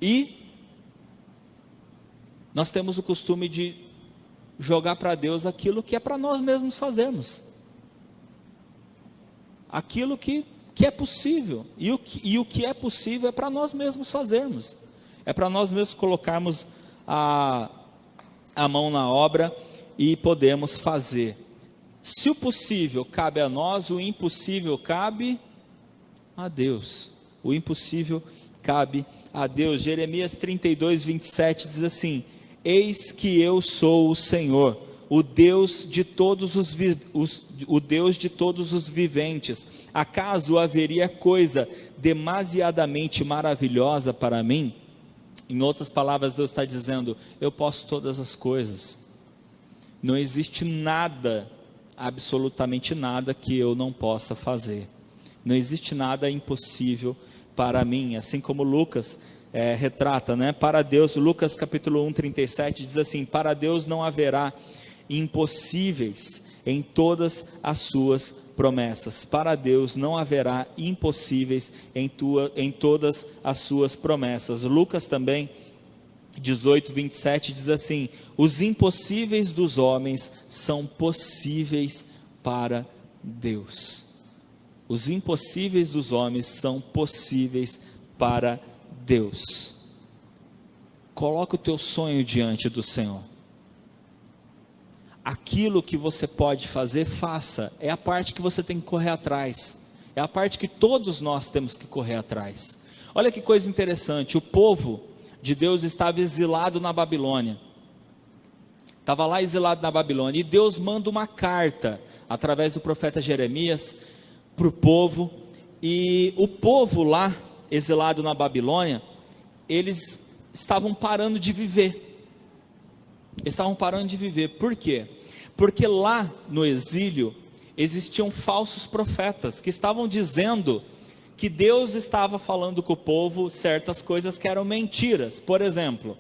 S2: e nós temos o costume de jogar para Deus aquilo que é para nós mesmos fazermos, aquilo que é possível, e o que é possível é para nós mesmos fazermos, é para nós mesmos colocarmos a mão na obra e podemos fazer. Se o possível cabe a nós, o impossível cabe a Deus. O impossível cabe a Deus. Jeremias 32, 27 diz assim: eis que eu sou o Senhor, o Deus de todos os viventes. Acaso haveria coisa demasiadamente maravilhosa para mim? Em outras palavras, Deus está dizendo: eu posso todas as coisas. Não existe nada, absolutamente nada, que eu não possa fazer. Não existe nada impossível para mim. Assim como Lucas retrata, né? Para Deus, Lucas capítulo 1, 37 diz assim: para Deus não haverá impossíveis em todas as suas promessas. Para Deus não haverá impossíveis em todas as suas promessas. Lucas também 18, 27 diz assim: os impossíveis dos homens são possíveis para Deus. Os impossíveis dos homens são possíveis para Deus. Coloca o teu sonho diante do Senhor. Aquilo que você pode fazer, faça. É a parte que você tem que correr atrás. É a parte que todos nós temos que correr atrás. Olha que coisa interessante. O povo de Deus estava exilado na Babilônia. Estava lá exilado na Babilônia. E Deus manda uma carta, através do profeta Jeremias, para o povo. E o povo lá, exilado na Babilônia, eles estavam parando de viver. Estavam parando de viver. Por quê? Porque lá no exílio existiam falsos profetas que estavam dizendo que Deus estava falando com o povo certas coisas que eram mentiras. Por exemplo,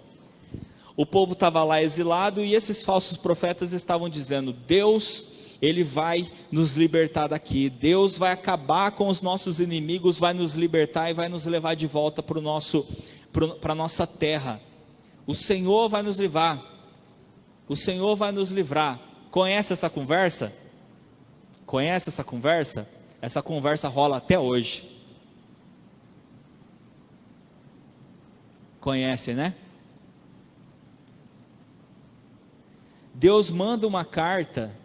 S2: o povo estava lá exilado e esses falsos profetas estavam dizendo: Deus, Ele vai nos libertar daqui, Deus vai acabar com os nossos inimigos, vai nos libertar e vai nos levar de volta para a nossa terra. O Senhor vai nos livrar, o Senhor vai nos livrar. Conhece essa conversa? Conhece essa conversa? Essa conversa rola até hoje. Conhece, né? Deus manda uma carta,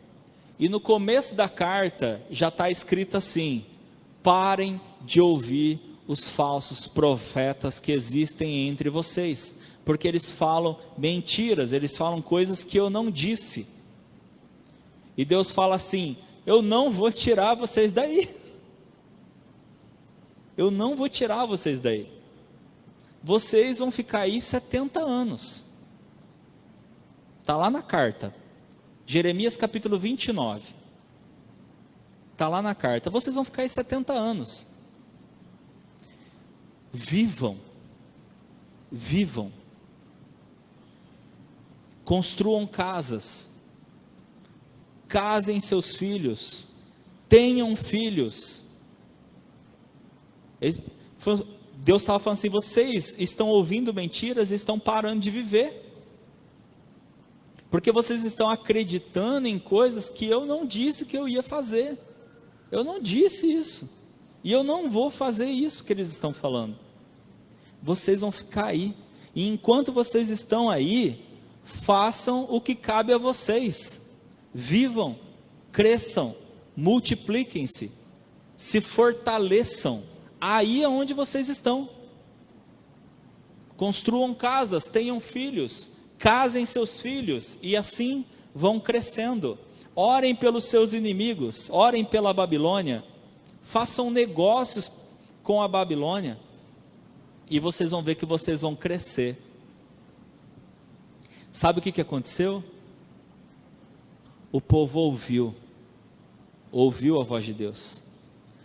S2: e no começo da carta já está escrito assim: parem de ouvir os falsos profetas que existem entre vocês, porque eles falam mentiras, eles falam coisas que eu não disse. E Deus fala assim: eu não vou tirar vocês daí. Eu não vou tirar vocês daí. Vocês vão ficar aí 70 anos. Está lá na carta. Jeremias capítulo 29. Está lá na carta. Vocês vão ficar aí 70 anos. Vivam. Vivam. Construam casas. Casem seus filhos. Tenham filhos. Deus estava falando assim: vocês estão ouvindo mentiras e estão parando de viver. Porque vocês estão acreditando em coisas que eu não disse que eu ia fazer. Eu não disse isso. E eu não vou fazer isso que eles estão falando. Vocês vão ficar aí. E enquanto vocês estão aí, façam o que cabe a vocês. Vivam, cresçam, multipliquem-se, se fortaleçam. Aí é onde vocês estão. Construam casas, tenham filhos, casem seus filhos e assim vão crescendo. Orem pelos seus inimigos, orem pela Babilônia, façam negócios com a Babilônia e vocês vão ver que vocês vão crescer. Sabe o que aconteceu? O povo ouviu a voz de Deus,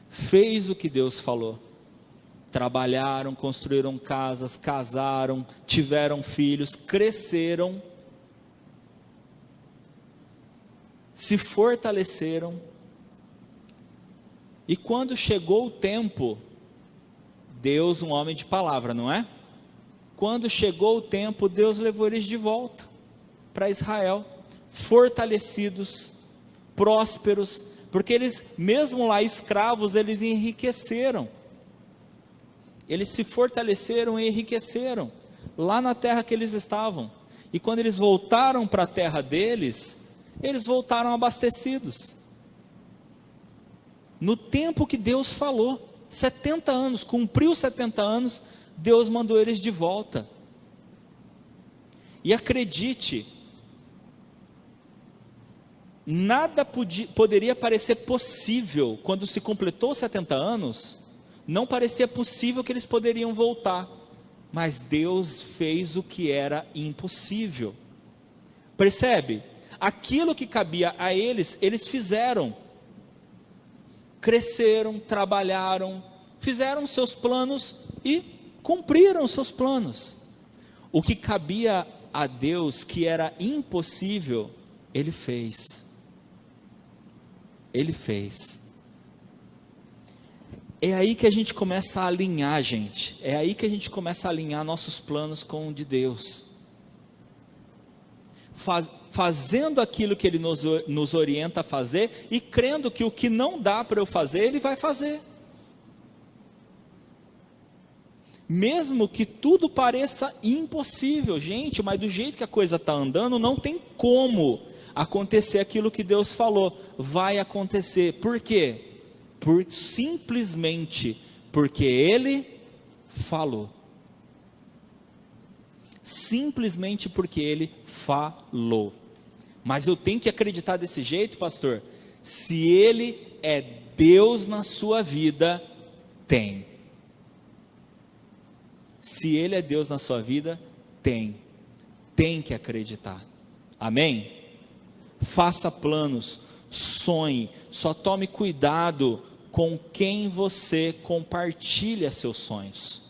S2: fez o que Deus falou, trabalharam, construíram casas, casaram, tiveram filhos, cresceram, se fortaleceram, e quando chegou o tempo, Deus, um homem de palavra, não é? Quando chegou o tempo, Deus levou eles de volta para Israel, fortalecidos, prósperos, porque eles, mesmo lá escravos, eles enriqueceram, eles se fortaleceram e enriqueceram, lá na terra que eles estavam, e quando eles voltaram para a terra deles, eles voltaram abastecidos, no tempo que Deus falou, 70 anos, cumpriu 70 anos, Deus mandou eles de volta, e acredite, nada poderia parecer possível, quando se completou 70 anos, não parecia possível que eles poderiam voltar, mas Deus fez o que era impossível, percebe? Aquilo que cabia a eles, eles fizeram, cresceram, trabalharam, fizeram seus planos e cumpriram seus planos. O que cabia a Deus, que era impossível, Ele fez. Ele fez. É aí que a gente começa a alinhar, gente. É aí que a gente começa a alinhar nossos planos com o de Deus. Fazendo aquilo que Ele nos orienta a fazer e crendo que o que não dá para eu fazer, Ele vai fazer. Mesmo que tudo pareça impossível, gente, mas do jeito que a coisa está andando, não tem como acontecer aquilo que Deus falou, vai acontecer. Por quê? Simplesmente porque Ele falou. Simplesmente porque Ele falou. Mas eu tenho que acreditar desse jeito, pastor? Se Ele é Deus na sua vida, tem. Se Ele é Deus na sua vida, tem que acreditar, amém? Faça planos, sonhe, só tome cuidado com quem você compartilha seus sonhos.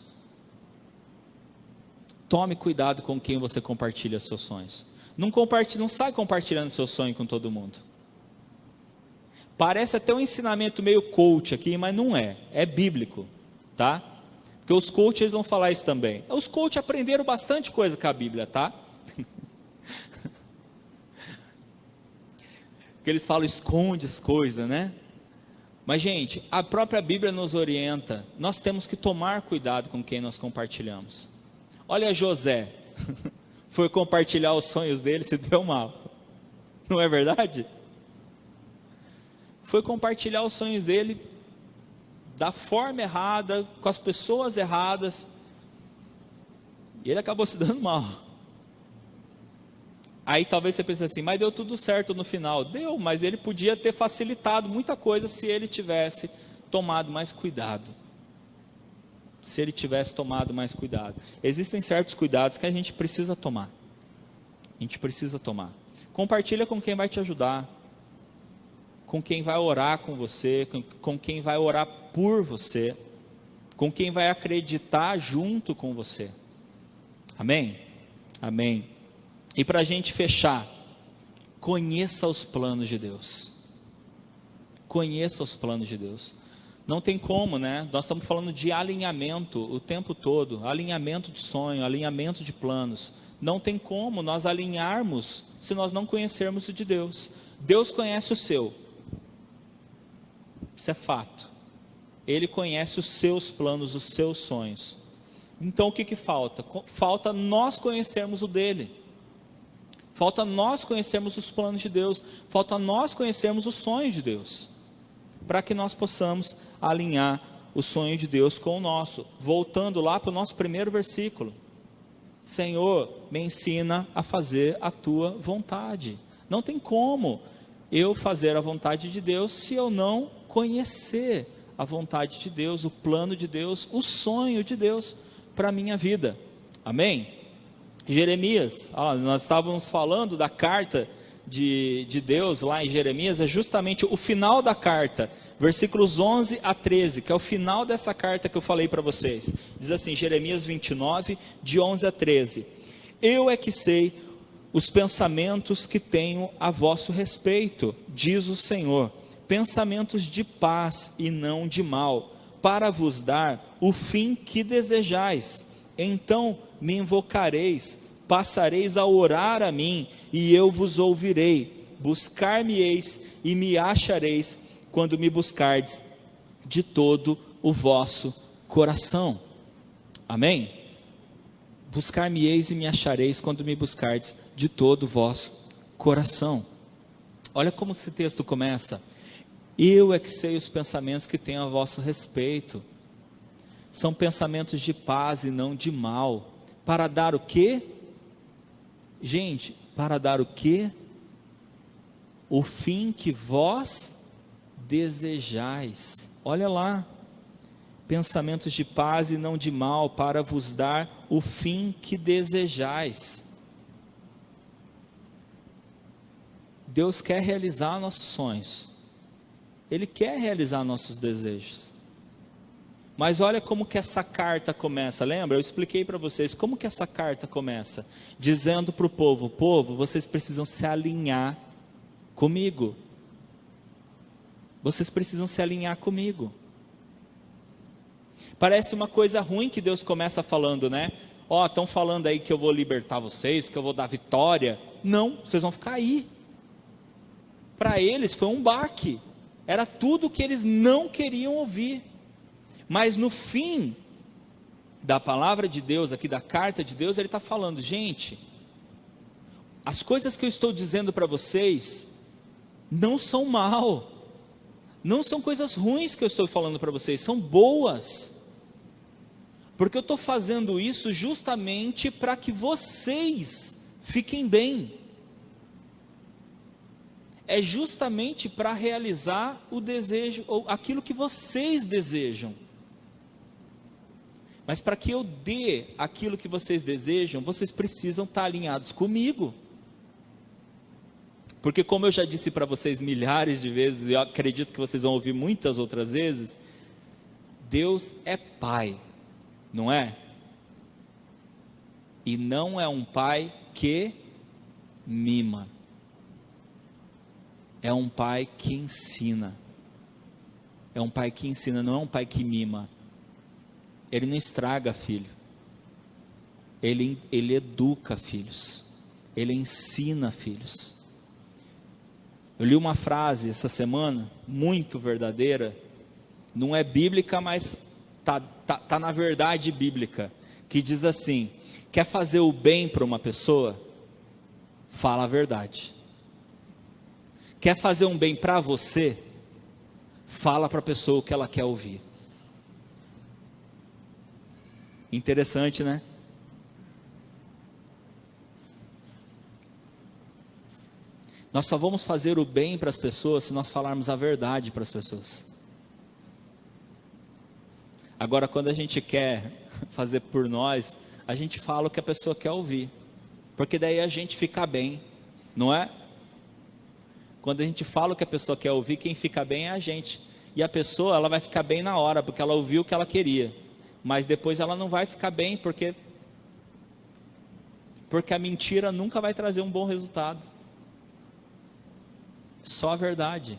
S2: Tome cuidado com quem você compartilha seus sonhos. Não sai compartilhando seu sonho com todo mundo. Parece até um ensinamento meio coach aqui, mas não é. É bíblico, tá? Porque os coaches eles vão falar isso também. Os coaches aprenderam bastante coisa com a Bíblia, tá? Porque eles falam, esconde as coisas, né? Mas, gente, a própria Bíblia nos orienta. Nós temos que tomar cuidado com quem nós compartilhamos. Olha José. Foi compartilhar os sonhos dele, se deu mal. Não é verdade? Foi compartilhar os sonhos dele da forma errada, com as pessoas erradas. E ele acabou se dando mal. Aí talvez você pense assim, mas deu tudo certo no final. Deu, mas ele podia ter facilitado muita coisa se ele tivesse tomado mais cuidado. Se ele tivesse tomado mais cuidado. Existem certos cuidados que a gente precisa tomar. A gente precisa tomar. Compartilha com quem vai te ajudar. Com quem vai orar com você. Com quem vai orar por você. Com quem vai acreditar junto com você. Amém? Amém. E para a gente fechar, conheça os planos de Deus. Conheça os planos de Deus. Não tem como, né? Nós estamos falando de alinhamento o tempo todo. Alinhamento de sonho, alinhamento de planos. Não tem como nós alinharmos se nós não conhecermos o de Deus. Deus conhece o seu. Isso é fato. Ele conhece os seus planos, os seus sonhos. Então o que falta? Falta nós conhecermos o dele. Falta nós conhecermos os planos de Deus. Falta nós conhecermos os sonhos de Deus. Para que nós possamos alinhar o sonho de Deus com o nosso. Voltando lá para o nosso primeiro versículo. Senhor, me ensina a fazer a tua vontade. Não tem como eu fazer a vontade de Deus se eu não conhecer a vontade de Deus, o plano de Deus, o sonho de Deus para a minha vida. Amém? Jeremias, nós estávamos falando da carta de Deus lá em Jeremias, é justamente o final da carta, versículos 11 a 13, que é o final dessa carta que eu falei para vocês. Diz assim, Jeremias 29, de 11 a 13: Eu é que sei os pensamentos que tenho a vosso respeito, diz o Senhor, pensamentos de paz e não de mal, para vos dar o fim que desejais. Então me invocareis, passareis a orar a mim, e eu vos ouvirei. Buscar-me-eis e me achareis, quando me buscardes de todo o vosso coração. Amém? Buscar-me-eis e me achareis, quando me buscardes de todo o vosso coração. Olha como esse texto começa. Eu é que sei os pensamentos que tenho a vosso respeito. São pensamentos de paz e não de mal. Para dar o quê? Gente, para dar o quê? O fim que vós desejais. Olha lá. Pensamentos de paz e não de mal, para vos dar o fim que desejais. Deus quer realizar nossos sonhos. Ele quer realizar nossos desejos. Mas olha como que essa carta começa, lembra? Eu expliquei para vocês como que essa carta começa, dizendo para o povo, vocês precisam se alinhar comigo. Vocês precisam se alinhar comigo. Parece uma coisa ruim que Deus começa falando, né? Estão falando aí que eu vou libertar vocês, que eu vou dar vitória. Não, vocês vão ficar aí. Para eles foi um baque. Era tudo que eles não queriam ouvir. Mas no fim da palavra de Deus, aqui da carta de Deus, ele está falando, gente, as coisas que eu estou dizendo para vocês não são mal, não são coisas ruins que eu estou falando para vocês, são boas, porque eu estou fazendo isso justamente para que vocês fiquem bem, é justamente para realizar o desejo, ou aquilo que vocês desejam. Mas para que eu dê aquilo que vocês desejam, vocês precisam estar alinhados comigo. Porque como eu já disse para vocês milhares de vezes, e eu acredito que vocês vão ouvir muitas outras vezes, Deus é Pai, não é? E não é um Pai que mima. É um Pai que ensina. É um Pai que ensina, não é um Pai que mima. Ele não estraga filho. Ele educa filhos. Ele ensina filhos. Eu li uma frase essa semana, muito verdadeira, não é bíblica, mas tá na verdade bíblica, que diz assim: quer fazer o bem para uma pessoa? Fala a verdade. Quer fazer um bem para você? Fala para a pessoa o que ela quer ouvir. Interessante, né? Nós só vamos fazer o bem para as pessoas se nós falarmos a verdade para as pessoas. Agora, quando a gente quer fazer por nós, a gente fala o que a pessoa quer ouvir, porque daí a gente fica bem, não é? Quando a gente fala o que a pessoa quer ouvir, quem fica bem é a gente. E a pessoa, ela vai ficar bem na hora, porque ela ouviu o que ela queria. Mas depois ela não vai ficar bem, porque a mentira nunca vai trazer um bom resultado. Só a verdade.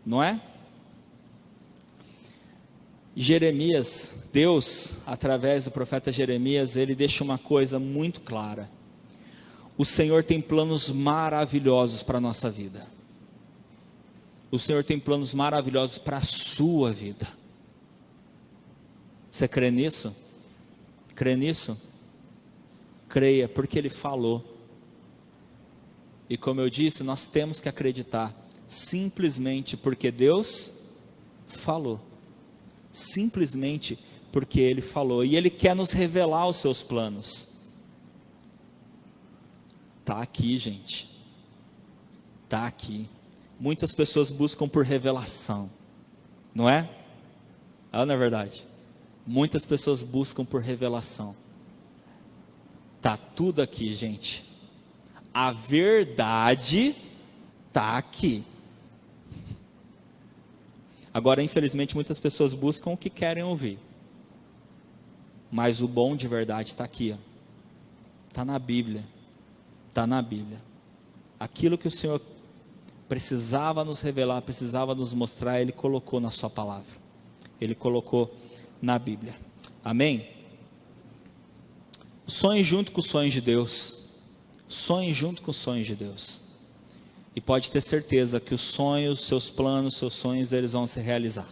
S2: Não é? Jeremias, Deus, através do profeta Jeremias, ele deixa uma coisa muito clara. O Senhor tem planos maravilhosos para a nossa vida. O Senhor tem planos maravilhosos para a sua vida. Você crê nisso? Crê nisso? Creia, porque Ele falou. E como eu disse, nós temos que acreditar, simplesmente porque Deus falou. Simplesmente porque Ele falou. E Ele quer nos revelar os seus planos. Está aqui, gente. Está aqui. Muitas pessoas buscam por revelação, não é? Não é verdade? Muitas pessoas buscam por revelação. Está tudo aqui, gente. A verdade está aqui. Agora, infelizmente, muitas pessoas buscam o que querem ouvir. Mas o bom de verdade está aqui. Está na Bíblia. Está na Bíblia. Aquilo que o Senhor precisava nos revelar, precisava nos mostrar, Ele colocou na sua palavra. Ele colocou na Bíblia. Amém? Sonhe junto com os sonhos de Deus. Sonhe junto com os sonhos de Deus. E pode ter certeza que os sonhos, seus planos, seus sonhos, eles vão se realizar.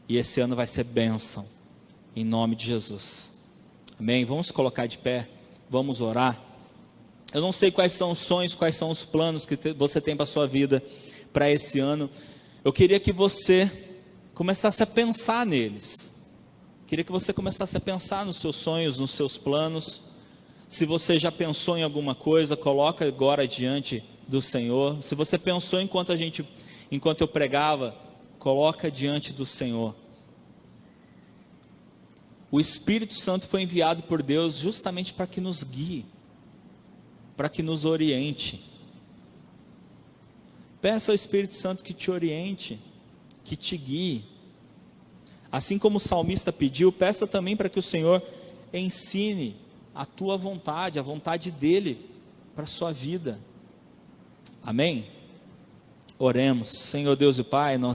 S2: E esse ano vai ser bênção. Em nome de Jesus. Amém? Vamos colocar de pé. Vamos orar. Eu não sei quais são os sonhos, quais são os planos que você tem para a sua vida para esse ano. Eu queria que você começasse a pensar neles. Queria que você começasse a pensar nos seus sonhos, nos seus planos. Se você já pensou em alguma coisa, coloca agora diante do Senhor. Se você pensou enquanto eu pregava, coloca diante do Senhor. O Espírito Santo foi enviado por Deus justamente para que nos guie, para que nos oriente. Peça ao Espírito Santo que te oriente, que te guie. Assim como o salmista pediu, peça também para que o Senhor ensine a tua vontade, a vontade dEle para a sua vida. Amém? Oremos. Senhor Deus e Pai, nós